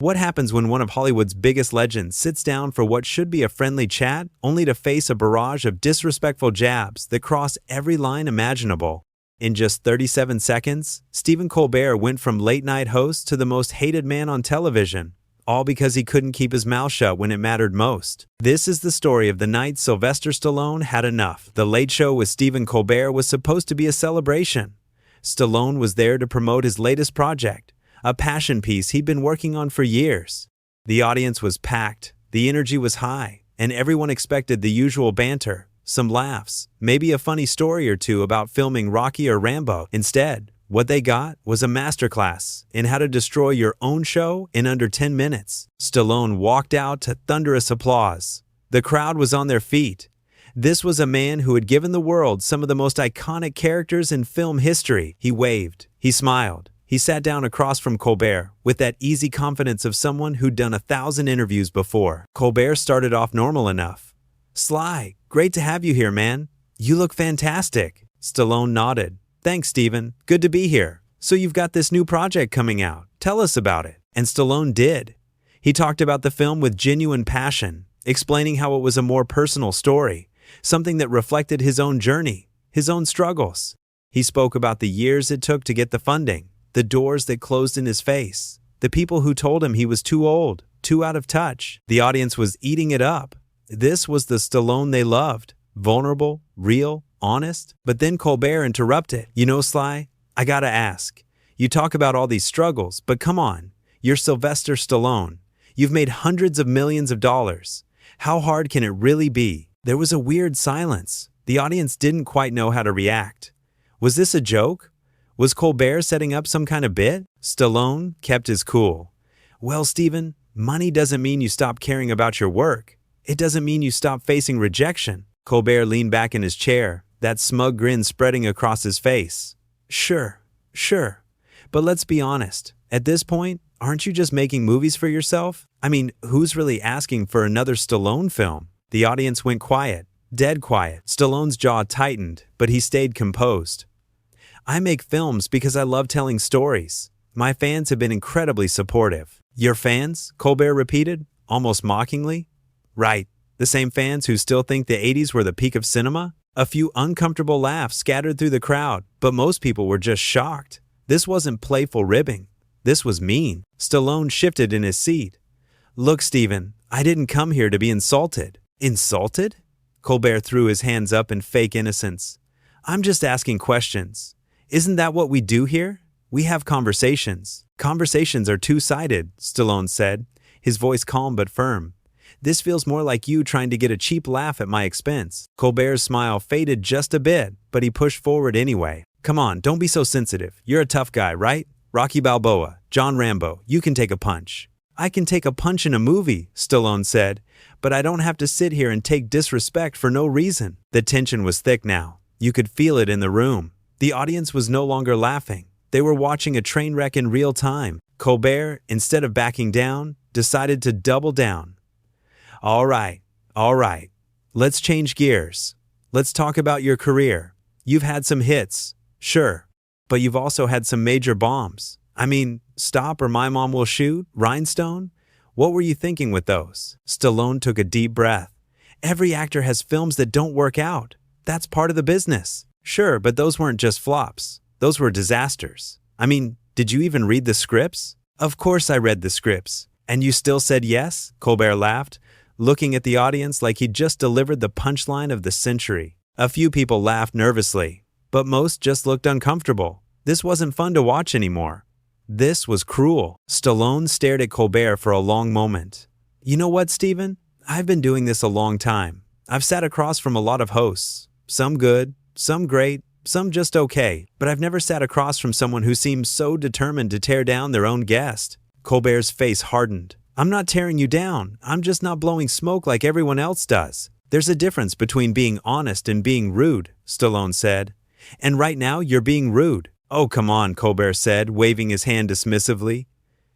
What happens when one of Hollywood's biggest legends sits down for what should be a friendly chat, only to face a barrage of disrespectful jabs that cross every line imaginable? In just 37 seconds, Stephen Colbert went from late-night host to the most hated man on television, all because he couldn't keep his mouth shut when it mattered most. This is the story of the night Sylvester Stallone had enough. The Late Show with Stephen Colbert was supposed to be a celebration. Stallone was there to promote his latest project, a passion piece he'd been working on for years. The audience was packed, the energy was high, and everyone expected the usual banter, some laughs, maybe a funny story or two about filming Rocky or Rambo. Instead, what they got was a masterclass in how to destroy your own show in under 10 minutes. Stallone walked out to thunderous applause. The crowd was on their feet. This was a man who had given the world some of the most iconic characters in film history. He waved. He smiled. He sat down across from Colbert with that easy confidence of someone who'd done 1,000 interviews before. Colbert started off normal enough. "Sly, great to have you here, man. You look fantastic." Stallone nodded. "Thanks, Stephen. Good to be here. So you've got this new project coming out. Tell us about it." And Stallone did. He talked about the film with genuine passion, explaining how it was a more personal story, something that reflected his own journey, his own struggles. He spoke about the years it took to get the funding, the doors that closed in his face, the people who told him he was too old, too out of touch. The audience was eating it up. This was the Stallone they loved, vulnerable, real, honest. But then Colbert interrupted. "You know, Sly, I gotta ask. You talk about all these struggles, but come on, you're Sylvester Stallone. You've made hundreds of millions of dollars. How hard can it really be?" There was a weird silence. The audience didn't quite know how to react. Was this a joke? Was Colbert setting up some kind of bit? Stallone kept his cool. "Well, Stephen, money doesn't mean you stop caring about your work. It doesn't mean you stop facing rejection." Colbert leaned back in his chair, that smug grin spreading across his face. Sure. But let's be honest. At this point, aren't you just making movies for yourself? I mean, who's really asking for another Stallone film?" The audience went quiet, dead quiet. Stallone's jaw tightened, but he stayed composed. "I make films because I love telling stories. My fans have been incredibly supportive." "Your fans?" Colbert repeated, almost mockingly. "Right. The same fans who still think the 80s were the peak of cinema?" A few uncomfortable laughs scattered through the crowd, but most people were just shocked. This wasn't playful ribbing. This was mean. Stallone shifted in his seat. "Look, Stephen, I didn't come here to be insulted." "Insulted?" Colbert threw his hands up in fake innocence. "I'm just asking questions. Isn't that what we do here? We have conversations." "Conversations are two-sided," Stallone said, his voice calm but firm. "This feels more like you trying to get a cheap laugh at my expense." Colbert's smile faded just a bit, but he pushed forward anyway. "Come on, don't be so sensitive. You're a tough guy, right? Rocky Balboa, John Rambo, you can take a punch." "I can take a punch in a movie," Stallone said, "but I don't have to sit here and take disrespect for no reason." The tension was thick now. You could feel it in the room. The audience was no longer laughing. They were watching a train wreck in real time. Colbert, instead of backing down, decided to double down. All right. Let's change gears. Let's talk about your career. You've had some hits, sure, but you've also had some major bombs. I mean, Stop or My Mom Will Shoot, Rhinestone? What were you thinking with those? Stallone took a deep breath. Every actor has films that don't work out. That's part of the business. Sure, but those weren't just flops. Those were disasters. I mean, did you even read the scripts? Of course I read the scripts. And you still said yes? Colbert laughed, looking at the audience like he'd just delivered the punchline of the century. A few people laughed nervously, but most just looked uncomfortable. This wasn't fun to watch anymore. This was cruel. Stallone stared at Colbert for a long moment. "You know what, Stephen? I've been doing this a long time. I've sat across from a lot of hosts. Some good, some great, some just okay. But I've never sat across from someone who seems so determined to tear down their own guest." Colbert's face hardened. "I'm not tearing you down. I'm just not blowing smoke like everyone else does. There's a difference between being honest and being rude," Stallone said. "And right now you're being rude." "Oh, come on," Colbert said, waving his hand dismissively.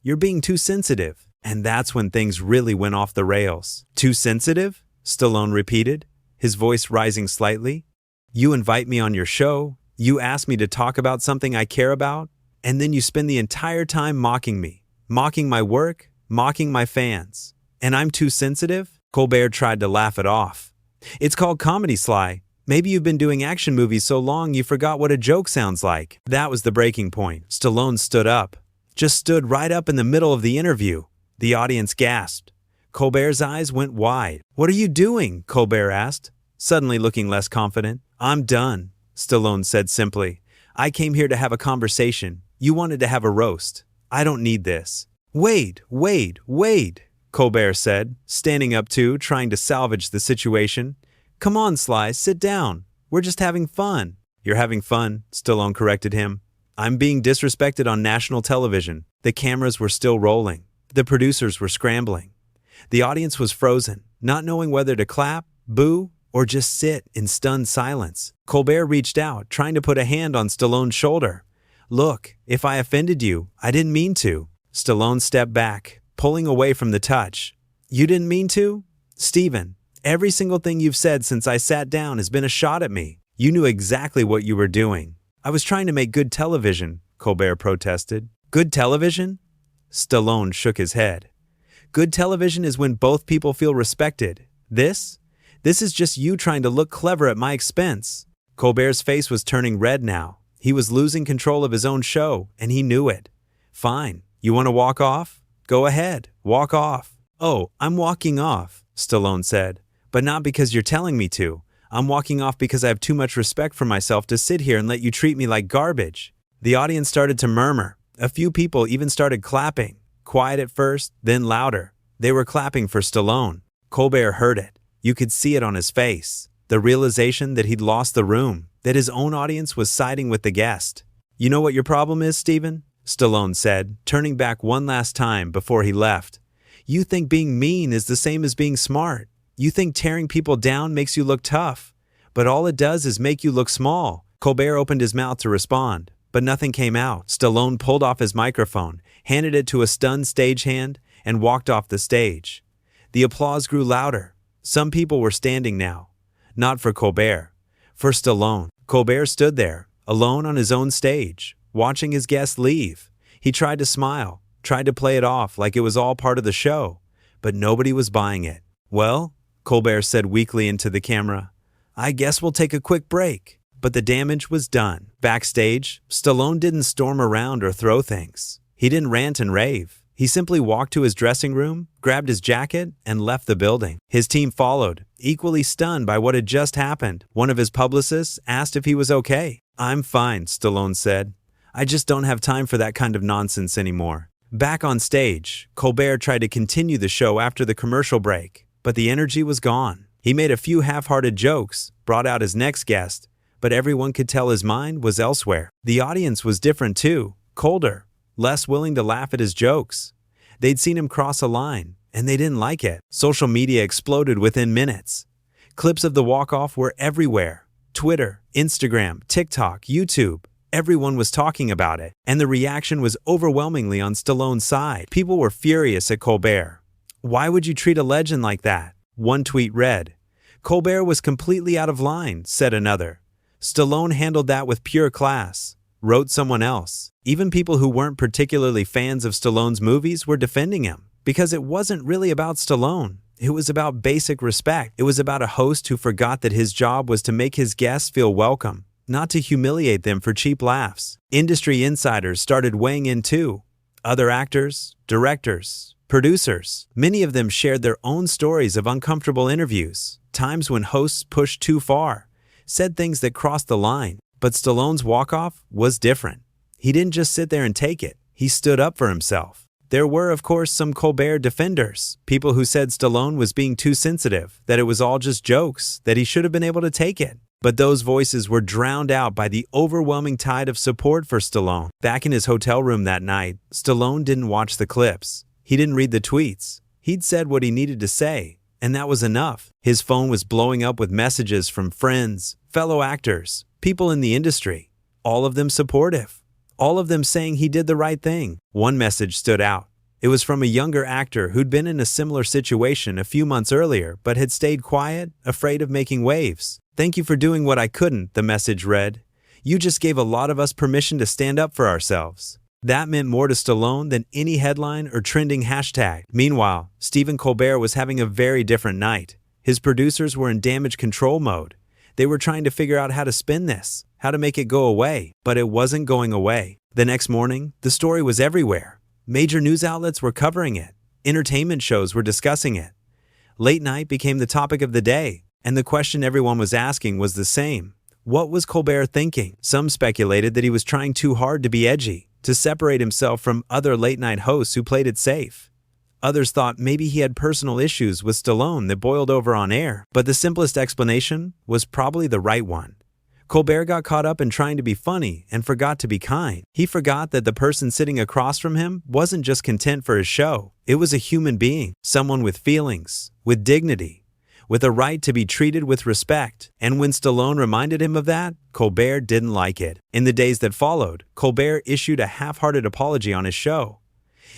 "You're being too sensitive." And that's when things really went off the rails. "Too sensitive?" Stallone repeated, his voice rising slightly. "You invite me on your show, you ask me to talk about something I care about, and then you spend the entire time mocking me, mocking my work, mocking my fans. And I'm too sensitive? Colbert tried to laugh it off. It's called comedy, Sly. Maybe you've been doing action movies so long you forgot what a joke sounds like. That was the breaking point. Stallone stood up. Just stood right up in the middle of the interview. The audience gasped. Colbert's eyes went wide. What are you doing? Colbert asked, suddenly looking less confident. I'm done, Stallone said simply. I came here to have a conversation. You wanted to have a roast. I don't need this. Wait, Colbert said, standing up too, trying to salvage the situation. Come on, Sly, sit down. We're just having fun. You're having fun, Stallone corrected him. I'm being disrespected on national television. The cameras were still rolling. The producers were scrambling. The audience was frozen, not knowing whether to clap, boo, or just sit in stunned silence. Colbert reached out, trying to put a hand on Stallone's shoulder. Look, if I offended you, I didn't mean to. Stallone stepped back, pulling away from the touch. You didn't mean to? Steven, every single thing you've said since I sat down has been a shot at me. You knew exactly what you were doing. I was trying to make good television, Colbert protested. Good television? Stallone shook his head. Good television is when both people feel respected. This is just you trying to look clever at my expense. Colbert's face was turning red now. He was losing control of his own show, and he knew it. Fine, you want to walk off? Go ahead, walk off. Oh, I'm walking off, Stallone said. But not because you're telling me to. I'm walking off because I have too much respect for myself to sit here and let you treat me like garbage. The audience started to murmur. A few people even started clapping. Quiet at first, then louder. They were clapping for Stallone. Colbert heard it. You could see it on his face. The realization that he'd lost the room, that his own audience was siding with the guest. You know what your problem is, Steven? Stallone said, turning back one last time before he left. You think being mean is the same as being smart. You think tearing people down makes you look tough. But all it does is make you look small. Colbert opened his mouth to respond, but nothing came out. Stallone pulled off his microphone, handed it to a stunned stagehand, and walked off the stage. The applause grew louder. Some people were standing now. Not for Colbert. For Stallone. Colbert stood there, alone on his own stage, watching his guests leave. He tried to smile, tried to play it off like it was all part of the show, but nobody was buying it. Well, Colbert said weakly into the camera, I guess we'll take a quick break. But the damage was done. Backstage, Stallone didn't storm around or throw things. He didn't rant and rave. He simply walked to his dressing room, grabbed his jacket, and left the building. His team followed, equally stunned by what had just happened. One of his publicists asked if he was okay. I'm fine, Stallone said. I just don't have time for that kind of nonsense anymore. Back on stage, Colbert tried to continue the show after the commercial break, but the energy was gone. He made a few half-hearted jokes, brought out his next guest, but everyone could tell his mind was elsewhere. The audience was different too, colder, less willing to laugh at his jokes. They'd seen him cross a line, and they didn't like it. Social media exploded within minutes. Clips of the walk-off were everywhere. Twitter, Instagram, TikTok, YouTube. Everyone was talking about it, and the reaction was overwhelmingly on Stallone's side. People were furious at Colbert. Why would you treat a legend like that? One tweet read, Colbert was completely out of line, said another. Stallone handled that with pure class, wrote someone else. Even people who weren't particularly fans of Stallone's movies were defending him, because it wasn't really about Stallone. It was about basic respect. It was about a host who forgot that his job was to make his guests feel welcome, not to humiliate them for cheap laughs. Industry insiders started weighing in too. Other actors, directors, producers. Many of them shared their own stories of uncomfortable interviews, times when hosts pushed too far, said things that crossed the line. But Stallone's walk-off was different. He didn't just sit there and take it. He stood up for himself. There were, of course, some Colbert defenders, people who said Stallone was being too sensitive, that it was all just jokes, that he should have been able to take it. But those voices were drowned out by the overwhelming tide of support for Stallone. Back in his hotel room that night, Stallone didn't watch the clips. He didn't read the tweets. He'd said what he needed to say, and that was enough. His phone was blowing up with messages from friends, fellow actors, people in the industry, all of them supportive, all of them saying he did the right thing. One message stood out. It was from a younger actor who'd been in a similar situation a few months earlier but had stayed quiet, afraid of making waves. Thank you for doing what I couldn't, the message read. You just gave a lot of us permission to stand up for ourselves. That meant more to Stallone than any headline or trending hashtag. Meanwhile, Stephen Colbert was having a very different night. His producers were in damage control mode. They were trying to figure out how to spin this, how to make it go away, but it wasn't going away. The next morning, the story was everywhere. Major news outlets were covering it. Entertainment shows were discussing it. Late night became the topic of the day, and the question everyone was asking was the same. What was Colbert thinking? Some speculated that he was trying too hard to be edgy, to separate himself from other late-night hosts who played it safe. Others thought maybe he had personal issues with Stallone that boiled over on air, but the simplest explanation was probably the right one. Colbert got caught up in trying to be funny and forgot to be kind. He forgot that the person sitting across from him wasn't just content for his show. It was a human being, someone with feelings, with dignity, with a right to be treated with respect. And when Stallone reminded him of that, Colbert didn't like it. In the days that followed, Colbert issued a half-hearted apology on his show.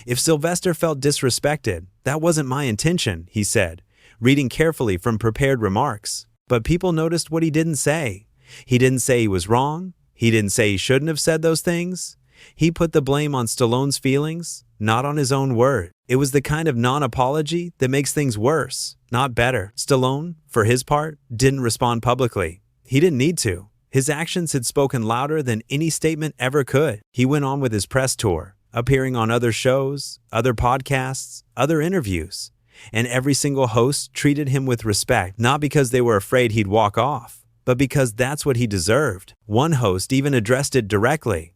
"If Sylvester felt disrespected, that wasn't my intention," he said, reading carefully from prepared remarks. But people noticed what he didn't say. He didn't say he was wrong. He didn't say he shouldn't have said those things. He put the blame on Stallone's feelings, not on his own word. It was the kind of non-apology that makes things worse, not better. Stallone, for his part, didn't respond publicly. He didn't need to. His actions had spoken louder than any statement ever could. He went on with his press tour, appearing on other shows, other podcasts, other interviews. And every single host treated him with respect, not because they were afraid he'd walk off, but because that's what he deserved. One host even addressed it directly.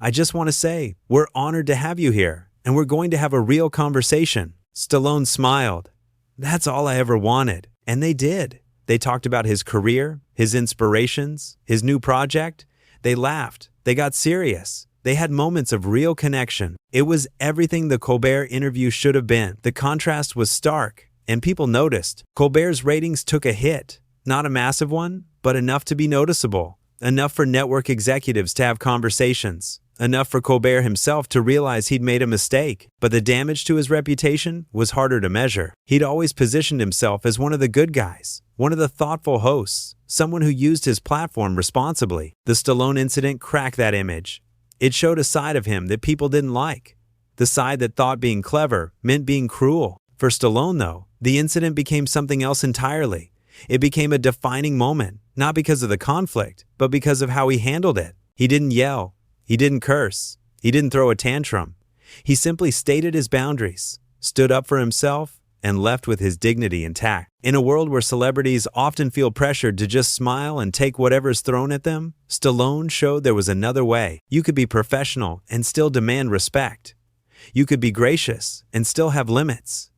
"I just want to say, we're honored to have you here, and we're going to have a real conversation." Stallone smiled. "That's all I ever wanted." And they did. They talked about his career, his inspirations, his new project. They laughed. They got serious. They had moments of real connection. It was everything the Colbert interview should have been. The contrast was stark, and people noticed. Colbert's ratings took a hit. Not a massive one, but enough to be noticeable. Enough for network executives to have conversations. Enough for Colbert himself to realize he'd made a mistake. But the damage to his reputation was harder to measure. He'd always positioned himself as one of the good guys, one of the thoughtful hosts, someone who used his platform responsibly. The Stallone incident cracked that image. It showed a side of him that people didn't like. The side that thought being clever meant being cruel. For Stallone, though, the incident became something else entirely. It became a defining moment, not because of the conflict, but because of how he handled it. He didn't yell. He didn't curse. He didn't throw a tantrum. He simply stated his boundaries, stood up for himself, and left with his dignity intact. In a world where celebrities often feel pressured to just smile and take whatever's thrown at them, Stallone showed there was another way. You could be professional and still demand respect. You could be gracious and still have limits.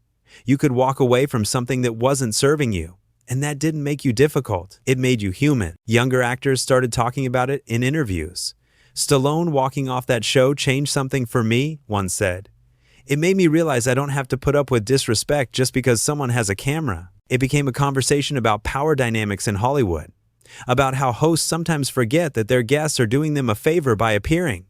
You could walk away from something that wasn't serving you. And that didn't make you difficult. It made you human. Younger actors started talking about it in interviews. "Stallone walking off that show changed something for me," one said. "It made me realize I don't have to put up with disrespect just because someone has a camera." It became a conversation about power dynamics in Hollywood, about how hosts sometimes forget that their guests are doing them a favor by appearing,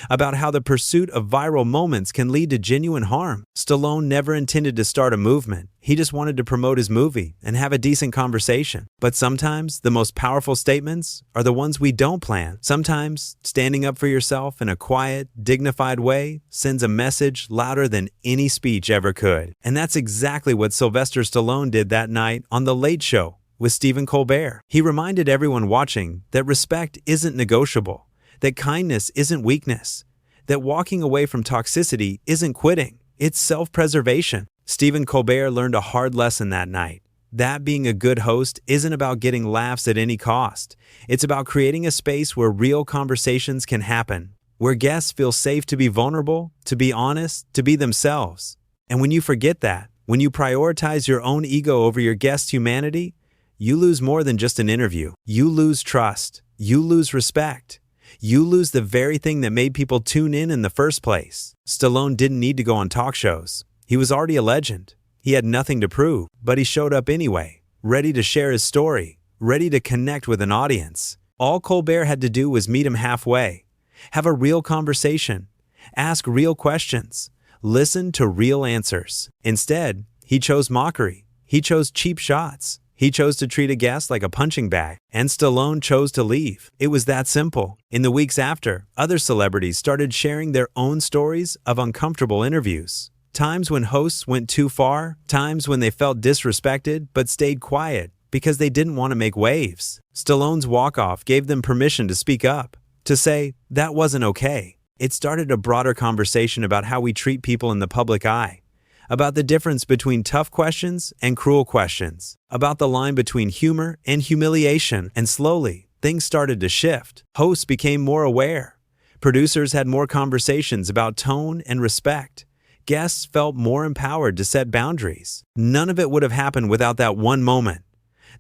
about how the pursuit of viral moments can lead to genuine harm. Stallone never intended to start a movement. He just wanted to promote his movie and have a decent conversation. But sometimes the most powerful statements are the ones we don't plan. Sometimes standing up for yourself in a quiet, dignified way sends a message louder than any speech ever could. And that's exactly what Sylvester Stallone did that night on The Late Show with Stephen Colbert. He reminded everyone watching that respect isn't negotiable, that kindness isn't weakness, that walking away from toxicity isn't quitting, it's self-preservation. Stephen Colbert learned a hard lesson that night. That being a good host isn't about getting laughs at any cost. It's about creating a space where real conversations can happen, where guests feel safe to be vulnerable, to be honest, to be themselves. And when you forget that, when you prioritize your own ego over your guest's humanity, you lose more than just an interview. You lose trust. You lose respect. You lose the very thing that made people tune in the first place. Stallone didn't need to go on talk shows. He was already a legend. He had nothing to prove, but he showed up anyway, ready to share his story, ready to connect with an audience. All Colbert had to do was meet him halfway, have a real conversation, ask real questions, listen to real answers. Instead, he chose mockery. He chose cheap shots. He chose to treat a guest like a punching bag, and Stallone chose to leave. It was that simple. In the weeks after, other celebrities started sharing their own stories of uncomfortable interviews. Times when hosts went too far, times when they felt disrespected but stayed quiet because they didn't want to make waves. Stallone's walk-off gave them permission to speak up, to say that wasn't okay. It started a broader conversation about how we treat people in the public eye, about the difference between tough questions and cruel questions, about the line between humor and humiliation, and slowly, things started to shift. Hosts became more aware. Producers had more conversations about tone and respect. Guests felt more empowered to set boundaries. None of it would have happened without that one moment.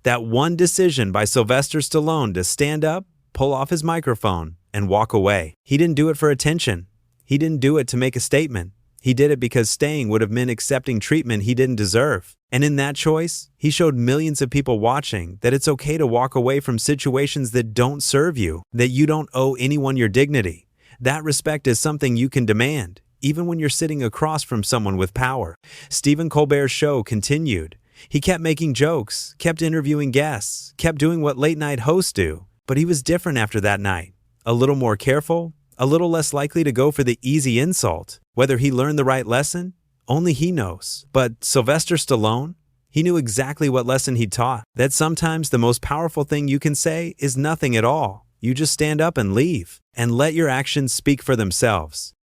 That one decision by Sylvester Stallone to stand up, pull off his microphone, and walk away. He didn't do it for attention. He didn't do it to make a statement. He did it because staying would have meant accepting treatment he didn't deserve. And in that choice, he showed millions of people watching that it's okay to walk away from situations that don't serve you, that you don't owe anyone your dignity. That respect is something you can demand, even when you're sitting across from someone with power. Stephen Colbert's show continued. He kept making jokes, kept interviewing guests, kept doing what late-night hosts do. But he was different after that night. A little more careful, a little less likely to go for the easy insult. Whether he learned the right lesson, only he knows. But Sylvester Stallone, he knew exactly what lesson he taught. That sometimes the most powerful thing you can say is nothing at all. You just stand up and leave, and let your actions speak for themselves.